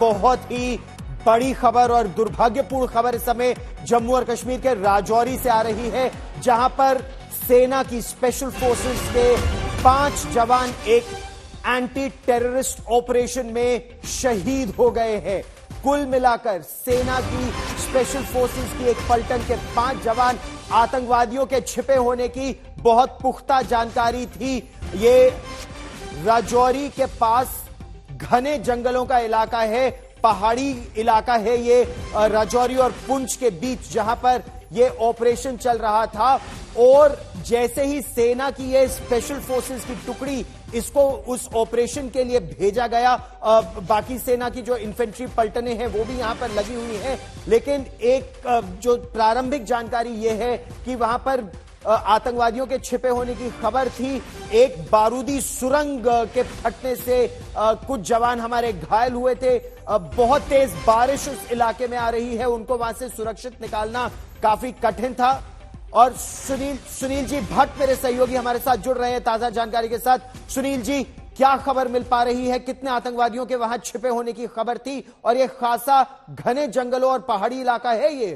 बहुत ही बड़ी खबर और दुर्भाग्यपूर्ण खबर इस समय जम्मू और कश्मीर के राजौरी से आ रही है, जहां पर सेना की स्पेशल फोर्सेस के 5 जवान एक एंटी टेररिस्ट ऑपरेशन में शहीद हो गए हैं। कुल मिलाकर सेना की स्पेशल फोर्सेस की एक पलटन के 5 जवान आतंकवादियों के छिपे होने की बहुत पुख्ता जानकारी थी। ये राजौरी के पास घने जंगलों का इलाका है, पहाड़ी इलाका है ये राजौरी और पुंछ के बीच, जहां पर ये ऑपरेशन चल रहा था। और जैसे ही सेना की ये स्पेशल फोर्सेस की टुकड़ी इसको उस ऑपरेशन के लिए भेजा गया, बाकी सेना की जो इन्फेंट्री पलटने हैं वो भी यहां पर लगी हुई हैं, लेकिन एक जो प्रारंभिक जानकारी ये है कि वहां पर आतंकवादियों के छिपे होने की खबर थी। एक बारूदी सुरंग के फटने से कुछ जवान हमारे घायल हुए थे। बहुत तेज बारिश उस इलाके में आ रही है, उनको वहां से सुरक्षित निकालना काफी कठिन था। और सुनील जी भट्ट मेरे सहयोगी हमारे साथ जुड़ रहे हैं ताजा जानकारी के साथ। सुनील जी, क्या खबर मिल पा रही है? कितने आतंकवादियों के वहां छिपे होने की खबर थी और ये खासा घने जंगलों और पहाड़ी इलाका है ये?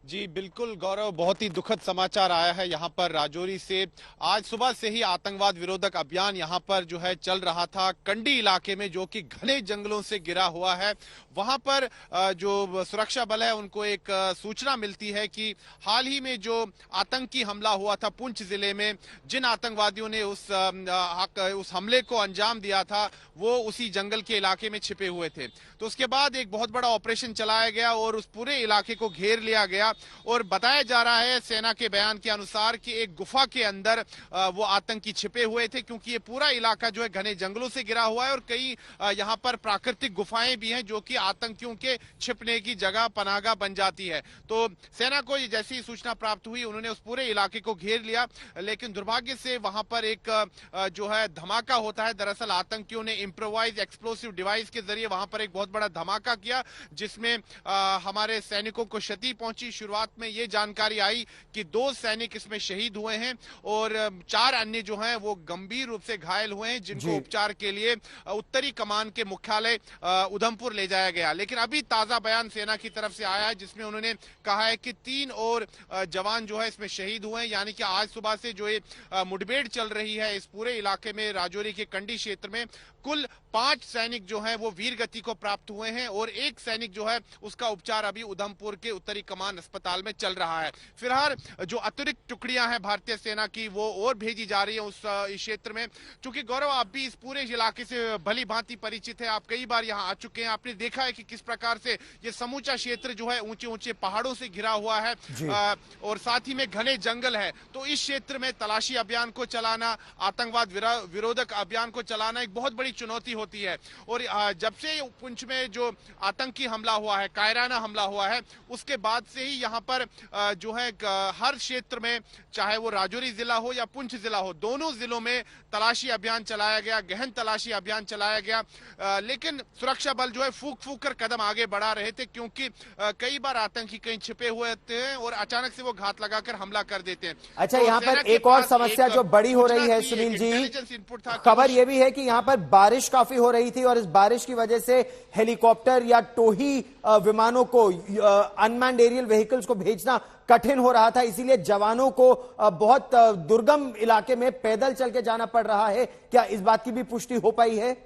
जी बिल्कुल गौरव, बहुत ही दुखद समाचार आया है यहाँ पर राजौरी से। आज सुबह से ही आतंकवाद विरोधक अभियान यहाँ पर जो है चल रहा था, कंडी इलाके में जो कि घने जंगलों से घिरा हुआ है। वहां पर जो सुरक्षा बल है उनको एक सूचना मिलती है कि हाल ही में जो आतंकी हमला हुआ था पुंछ जिले में, जिन आतंकवादियों ने उस हमले को अंजाम दिया था वो उसी जंगल के इलाके में छिपे हुए थे। तो उसके बाद एक बहुत बड़ा ऑपरेशन चलाया गया और उस पूरे इलाके को घेर लिया गया। और बताया जा रहा है सेना के बयान के अनुसार कि एक गुफा के अंदर वो आतंकी छिपे हुए थे, क्योंकि ये पूरा इलाका जो है घने जंगलों से घिरा हुआ है और कई यहाँ पर प्राकृतिक गुफाएं भी हैं जो कि आतंकियों के छिपने की जगह पनाहगाह बन जाती है। तो सेना को जैसी ही सूचना प्राप्त हुई उन्होंने उस पूरे इलाके को घेर लिया, लेकिन दुर्भाग्य से वहां पर एक जो है धमाका होता है। दरअसल आतंकियों ने इम्प्रोवाइज एक्सप्लोसिव डिवाइस के जरिए वहां पर एक बहुत बड़ा धमाका किया, जिसमें हमारे सैनिकों को क्षति पहुंची। शुरुआत में ये जानकारी आई कि 2 सैनिक इसमें शहीद हुए हैं और 4 अन्य जो हैं वो गंभीर रूप से घायल हुए हैं, जिनको उपचार के लिए उत्तरी कमान के मुख्यालय उधमपुर ले जाया गया। लेकिन अभी ताजा बयान सेना की तरफ से आया है जिसमें उन्होंने कहा है कि 3 और जवान जो है इसमें शहीद हुए हैं। यानी कि आज सुबह से जो ये मुठभेड़ चल रही है इस पूरे इलाके में राजौरी के कंडी क्षेत्र में, कुल 5 सैनिक जो है वो वीर गति को प्राप्त हुए हैं और 1 सैनिक जो है उसका उपचार अभी उधमपुर के उत्तरी कमान अस्पताल में चल रहा है। फिलहाल जो अतिरिक्त टुकड़ियां हैं भारतीय सेना की वो और भेजी जा रही है उस क्षेत्र में। चूंकि गौरव आप भी इस पूरे इलाके से भली भांति परिचित है, आप कई बार यहाँ आ चुके हैं, आपने देखा है कि किस प्रकार से ये समूचा क्षेत्र जो है ऊंचे ऊंचे पहाड़ों से घिरा हुआ है और साथ ही में घने जंगल है। तो इस क्षेत्र में तलाशी अभियान को चलाना, आतंकवाद विरोधक अभियान को चलाना एक बहुत बड़ी चुनौती होती है। और जब से पुंछ में जो आतंकी हमला हुआ है, कायराना हमला हुआ है, उसके बाद से ही यहाँ पर जो है हर क्षेत्र में, चाहे वो राजौरी जिला हो या पुंछ जिला हो, दोनों जिलों में तलाशी अभियान चलाया गया, गहन तलाशी अभियान चलाया गया। लेकिन सुरक्षा बल जो है फूक फूक कर कदम आगे बढ़ा रहे थे, क्योंकि कई बार आतंकी कहीं छिपे हुए होते हैं और अचानक से वो घात लगाकर हमला कर देते हैं। अच्छा, तो यहाँ पर एक और समस्या जो बड़ी हो रही है सुनील जी, खबर यह भी है कि यहाँ पर बारिश काफी हो रही थी और इस बारिश की वजह से हेलीकॉप्टर या टोही विमानों को, अनमैन्ड एरियल व्हीकल्स को भेजना कठिन हो रहा था। इसीलिए जवानों को बहुत दुर्गम इलाके में पैदल चल के जाना पड़ रहा है। क्या इस बात की भी पुष्टि हो पाई है?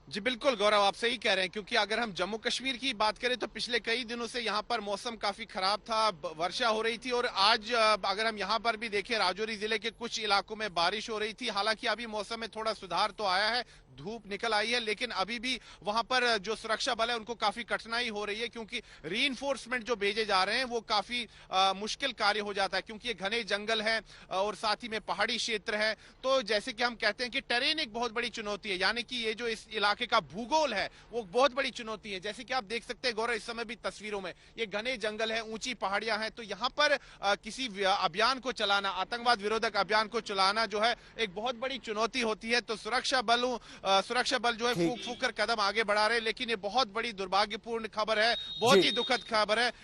जी बिल्कुल गौरव, आप सही कह रहे हैं, क्योंकि अगर हम जम्मू कश्मीर की बात करें तो पिछले कई दिनों से यहाँ पर मौसम काफी खराब था, वर्षा हो रही थी। और आज अगर हम यहाँ पर भी देखें, राजौरी जिले के कुछ इलाकों में बारिश हो रही थी। हालांकि अभी मौसम में थोड़ा सुधार तो आया है, धूप निकल आई है, लेकिन अभी भी वहां पर जो सुरक्षा बल है उनको काफी कठिनाई हो रही है, क्योंकि रीइंफोर्समेंट जो भेजे जा रहे हैं वो काफी मुश्किल कार्य हो जाता है, क्योंकि ये घने जंगल है और साथ ही में पहाड़ी क्षेत्र है। तो जैसे कि हम कहते हैं कि टेरेन एक बहुत बड़ी चुनौती है, यानी कि ये जो इस इलाके का भूगोल है वो बहुत बड़ी चुनौती है। जैसे कि आप देख सकते हैं गौरव, इस समय भी तस्वीरों में ये घने जंगल है, ऊंची पहाड़ियां हैं, तो यहाँ पर किसी अभियान को चलाना, आतंकवाद विरोधक अभियान को चलाना जो है एक बहुत बड़ी चुनौती होती है। तो सुरक्षा बल जो है फूक फूक कर कदम आगे बढ़ा रहे हैं, लेकिन ये बहुत बड़ी दुर्भाग्यपूर्ण खबर है, बहुत ही दुखद खबर है।